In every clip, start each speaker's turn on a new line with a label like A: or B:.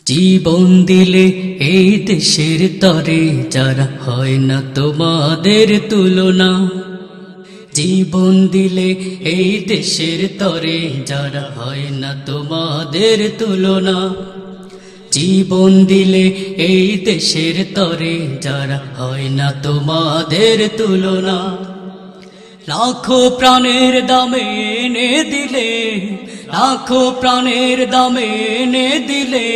A: জীবন দিলে এই দেশের তরে যারা হয় না তোমাদের তুলনা। জীবন দিলে এই দেশের তরে যারা হয় না তোমাদের তুলনা। জীবন দিলে এই দেশের তরে যারা হয় না তোমাদের তুলনা। লাখো প্রাণের দামে এনে দিলে, লাখো প্রাণের দামে এনে দিলে,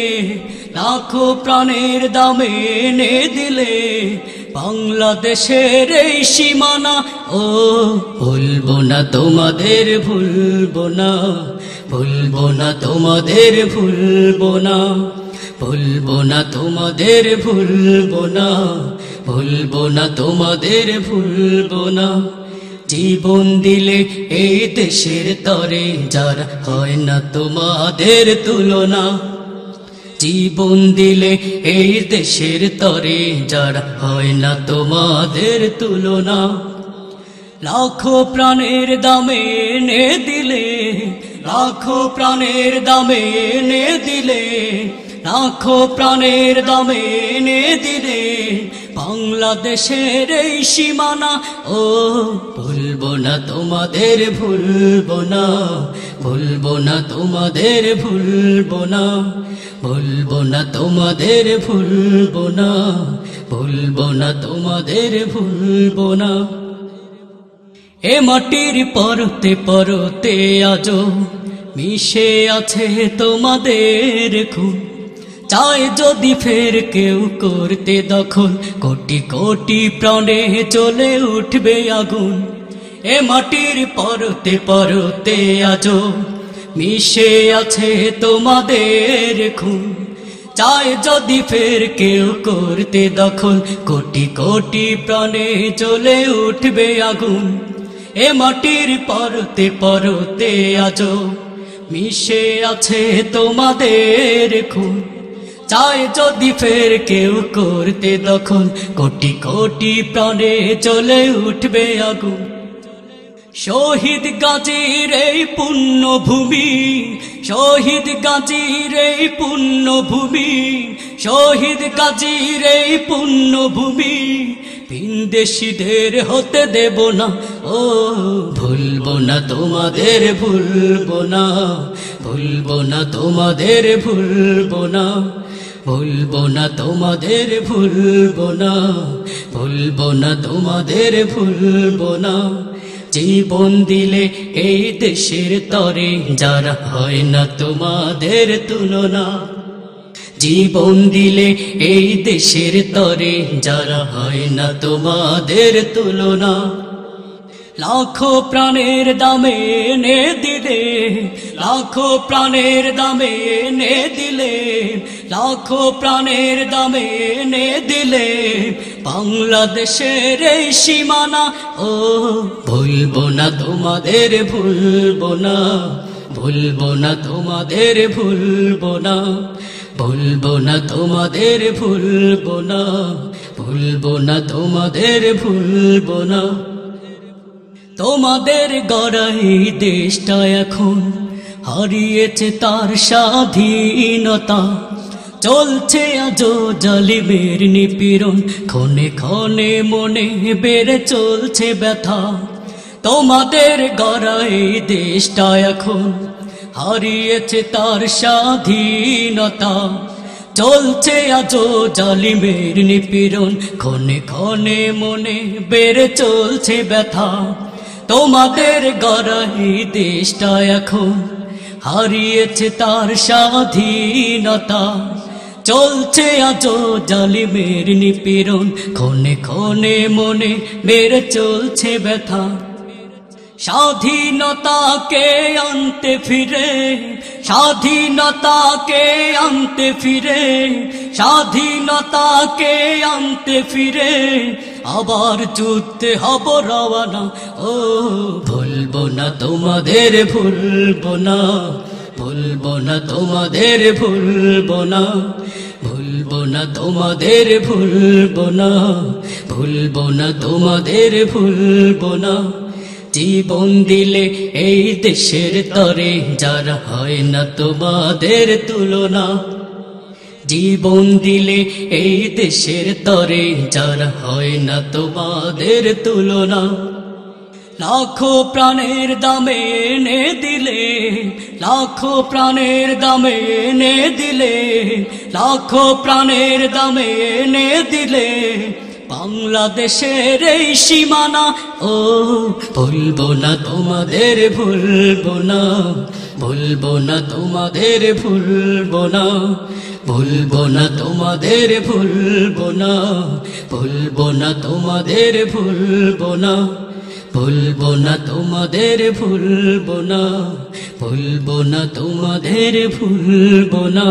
A: লাখো প্রাণের দামে এনে দিলে বাংলাদেশের এই সীমানা। ও ভুলবো না তোমাদের, ভুলবো না, ভুলবো না তোমাদের, ভুলবো না, ভুলবো না তোমাদের, ভুলবো না, ভুলবো না তোমাদের, ভুলবো না। জীবন দিলে এই দেশের তরে যারা হয় না তোমাদের তুলনা। জীবন দিলে এই দেশের তরে যারা হয় না তোমাদের তুলনা। লাখো প্রাণের দামে এনে দিলে, লাখো প্রাণের দামে এনে দিলে, লাখো প্রাণের দামে এনে দিলে বাংলাদেশের এই সীমানা। ও ভুলবো না তোমাদের, ভুলবো না, ভুলবো না তোমাদের, ভুলবো না, ভুলবো না তোমাদের, ভুলবো না, ভুলবো না তোমাদের, ভুলবো না। এ মাটির পরতে পরতে আজো মিশে আছে তোমাদের খুন। চায় যদি ফের কেউ করতে দখল, কোটি কোটি প্রাণে চলে উঠবে আগুন। এ মাটির পরতে পরতে আজো মিশে আছে তোমাদের খুন। চায় যদি ফের কেউ করতে দখল, কোটি কোটি প্রাণে চলে উঠবে আগুন। এ মাটির পরতে পরতে আজো মিশে আছে তোমাদের খুন। চায় যদি ফের কেউ করতে দখল, কোটি কোটি প্রাণে চলে উঠবে আগুন। শহীদ গাজীর এই পুণ্যভূমি, শহীদ গাজীর এই পুণ্যভূমি, শহীদ গাজীর এই পুণ্যভূমি ভিনদেশীদের হতে দেব না। ও ভুলবো না তোমাদের, ভুলবো না, ভুলবো না তোমাদের, ভুলবো না, ভুলবো না তোমাদের, ভুলবো না, ভুলবো না তোমাদের, ভুলবো না। জীবন দিলে এই দেশের তরে যারা হয় না তোমাদের তুলনা। জীবন দিলে এই দেশের তরে যারা হয় না তোমাদের তুলনা। লাখো প্রাণের দামে এনে দিলে, লাখো প্রাণের দামে এনে দিলে, লাখো প্রাণের দামে এনে দিলে বাংলাদেশের এই সীমানা। ও ভুলবো না তোমাদের, ভুলবো না, ভুলবো না তোমাদের, ভুলবো না, ভুলবো না তোমাদের, ভুলবো না, ভুলবো না তোমাদের, ভুলবো না। তোমাদের গড়া এই দেশটা এখন হারিয়েছে তার স্বাধীনতা। চলছে আজো জালিমের নিপীড়ন, ক্ষণে ক্ষণে মনে বেড়ে চলছে ব্যথা। তোমাদের গড়া এই দেশটা এখন হারিয়েছে তার স্বাধীনতা। চলছে আজো জালিমের নিপীড়ন, ক্ষণে ক্ষণে মনে বেড়ে চলছে ব্যথা। তোমাদের গড়া এই দেশটা এখন হারিয়েছে তার স্বাধীনতা। চলছে আজো জালিমের নিপীড়ন, ক্ষণে ক্ষণে মনে বেড়ে চলছে ব্যথা। স্বাধীনতাকে আনতে ফিরে, স্বাধীনতাকে আনতে ফিরে, স্বাধীনতাকে আনতে ফিরে আবার যুদ্ধে হব রওয়ানা। ও ভুলবো না তোমাদের, ভুলবো না, ভুলবো না তোমাদের, ভুলবো না, ভুলবো না তোমাদের, ভুলবো না, ভুলবো না তোমাদের, ভুলবো না। জীবন দিলে এই দেশের তরে যারা হয় না তোমাদের তুলনা। জীবন দিলে এই দেশের তরে যারা হয় না তোমাদের তুলনা লাখো প্রাণের দামে এনে দিলে লাখো প্রাণের দামে এনে দিলে লাখো প্রাণের দামে এনে দিলে বাংলাদেশের এই সীমানা ও ভুলবো না তোমাদের ভুলবো না ভুলবো না তোমাদের ভুলবো না ভুলবো না তোমাদের ভুলবো না ভুলবো না তোমাদের ভুলবো না ভুলবো না তোমাদের ভুলবো না ভুলবো না তোমাদের ভুলবো না